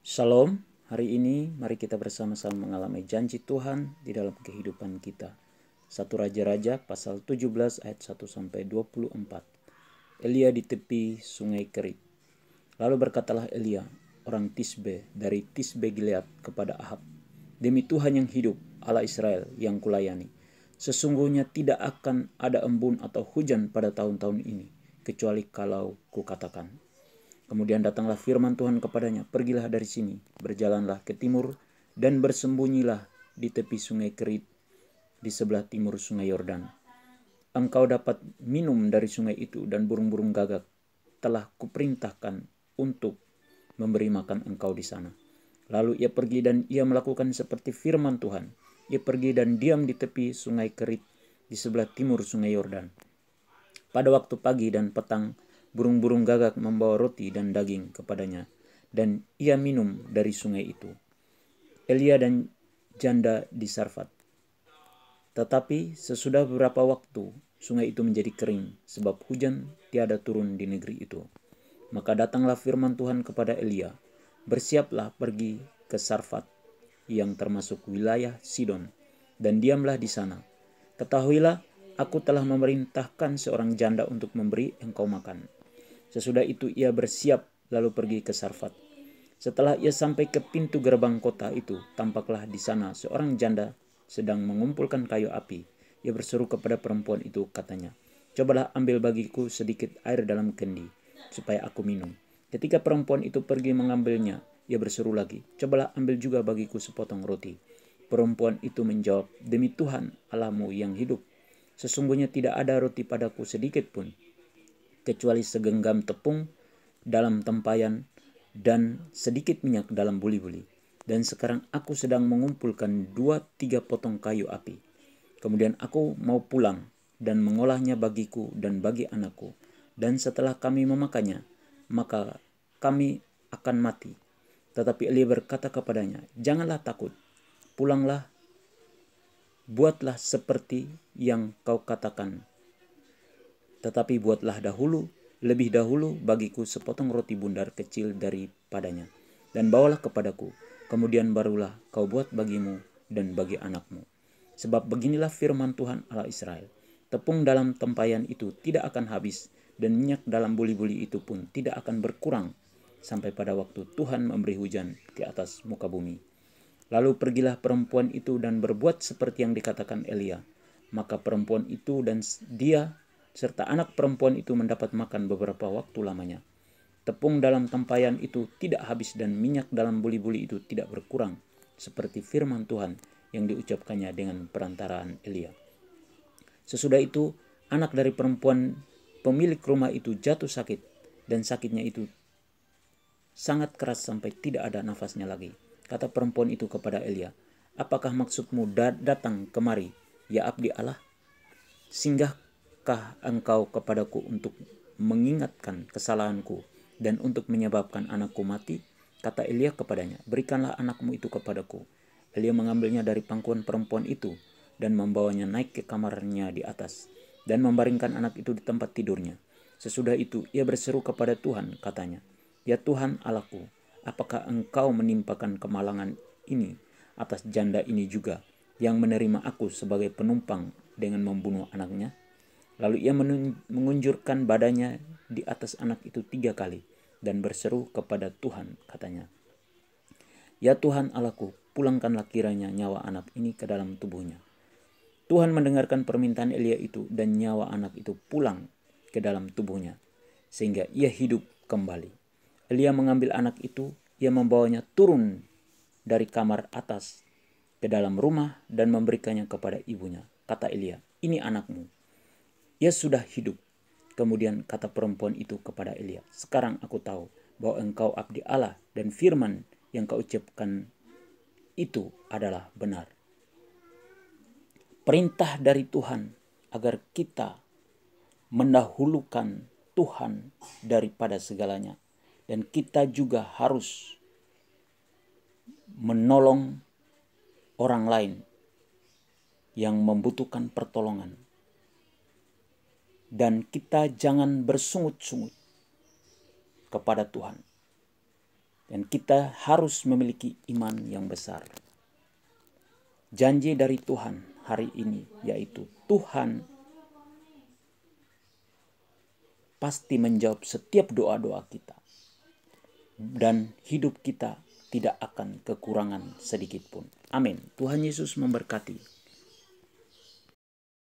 Shalom, hari ini mari kita bersama-sama mengalami janji Tuhan di dalam kehidupan kita. 1 Raja-Raja pasal 17 ayat 1-24. Elia di tepi sungai Kerit. Lalu berkatalah Elia, orang Tisbe dari Tisbe Gilead kepada Ahab, demi Tuhan yang hidup, Allah Israel yang kulayani, sesungguhnya tidak akan ada embun atau hujan pada tahun-tahun ini, kecuali kalau kukatakan. Kemudian datanglah firman Tuhan kepadanya, pergilah dari sini, berjalanlah ke timur, dan bersembunyilah di tepi sungai Kerit, di sebelah timur sungai Yordan. Engkau dapat minum dari sungai itu, dan burung-burung gagak telah kuperintahkan untuk memberi makan engkau di sana. Lalu ia pergi dan ia melakukan seperti firman Tuhan. Ia pergi dan diam di tepi sungai Kerit, di sebelah timur sungai Yordan. Pada waktu pagi dan petang, burung-burung gagak membawa roti dan daging kepadanya, dan ia minum dari sungai itu. Elia dan janda di Sarfat. Tetapi sesudah beberapa waktu, sungai itu menjadi kering, sebab hujan tiada turun di negeri itu. Maka datanglah firman Tuhan kepada Elia, bersiaplah pergi ke Sarfat, yang termasuk wilayah Sidon, dan diamlah di sana. Ketahuilah, aku telah memerintahkan seorang janda untuk memberi engkau makan. Sesudah itu ia bersiap lalu pergi ke Sarfat. Setelah ia sampai ke pintu gerbang kota itu, tampaklah di sana seorang janda sedang mengumpulkan kayu api. Ia berseru kepada perempuan itu, katanya, cobalah ambil bagiku sedikit air dalam kendi, supaya aku minum. Ketika perempuan itu pergi mengambilnya, ia berseru lagi, cobalah ambil juga bagiku sepotong roti. Perempuan itu menjawab, demi Tuhan Allahmu yang hidup, sesungguhnya tidak ada roti padaku sedikit pun, kecuali segenggam tepung dalam tempayan dan sedikit minyak dalam buli-buli. Dan sekarang aku sedang mengumpulkan 2-3 potong kayu api. Kemudian aku mau pulang dan mengolahnya bagiku dan bagi anakku. Dan setelah kami memakannya, maka kami akan mati. Tetapi Elia berkata kepadanya, janganlah takut, pulanglah, buatlah seperti yang kau katakan. Tetapi buatlah lebih dahulu bagiku sepotong roti bundar kecil daripadanya, dan bawalah kepadaku, kemudian barulah kau buat bagimu dan bagi anakmu. Sebab beginilah firman Tuhan Allah Israel, tepung dalam tempayan itu tidak akan habis, dan minyak dalam buli-buli itu pun tidak akan berkurang, sampai pada waktu Tuhan memberi hujan di atas muka bumi. Lalu pergilah perempuan itu dan berbuat seperti yang dikatakan Elia. Maka perempuan itu dan dia serta anak perempuan itu mendapat makan beberapa waktu lamanya. Tepung dalam tempayan itu tidak habis dan minyak dalam buli-buli itu tidak berkurang, seperti firman Tuhan yang diucapkannya dengan perantaraan Elia. Sesudah itu, anak dari perempuan pemilik rumah itu jatuh sakit, dan sakitnya itu sangat keras sampai tidak ada nafasnya lagi. Kata perempuan itu kepada Elia, apakah maksudmu datang kemari, ya abdi Allah? Singgahkah engkau kepadaku untuk mengingatkan kesalahanku dan untuk menyebabkan anakku mati? Kata Elia kepadanya, berikanlah anakmu itu kepadaku. Elia mengambilnya dari pangkuan perempuan itu dan membawanya naik ke kamarnya di atas dan membaringkan anak itu di tempat tidurnya. Sesudah itu ia berseru kepada Tuhan, katanya, ya Tuhan Allahku, apakah engkau menimpakan kemalangan ini atas janda ini juga, yang menerima aku sebagai penumpang dengan membunuh anaknya? Lalu ia mengunjurkan badannya di atas anak itu 3 kali dan berseru kepada Tuhan, katanya, ya Tuhan Allahku, pulangkanlah kiranya nyawa anak ini ke dalam tubuhnya. Tuhan mendengarkan permintaan Elia itu dan nyawa anak itu pulang ke dalam tubuhnya, sehingga ia hidup kembali. Elia mengambil anak itu, ia membawanya turun dari kamar atas ke dalam rumah dan memberikannya kepada ibunya. Kata Elia, ini anakmu, ia sudah hidup. Kemudian kata perempuan itu kepada Elia, sekarang aku tahu bahwa engkau abdi Allah dan firman yang kau ucapkan itu adalah benar. Perintah dari Tuhan agar kita mendahulukan Tuhan daripada segalanya. Dan kita juga harus menolong orang lain yang membutuhkan pertolongan. Dan kita jangan bersungut-sungut kepada Tuhan. Dan kita harus memiliki iman yang besar. Janji dari Tuhan hari ini yaitu Tuhan pasti menjawab setiap doa-doa kita. Dan hidup kita tidak akan kekurangan sedikit pun. Amin. Tuhan Yesus memberkati.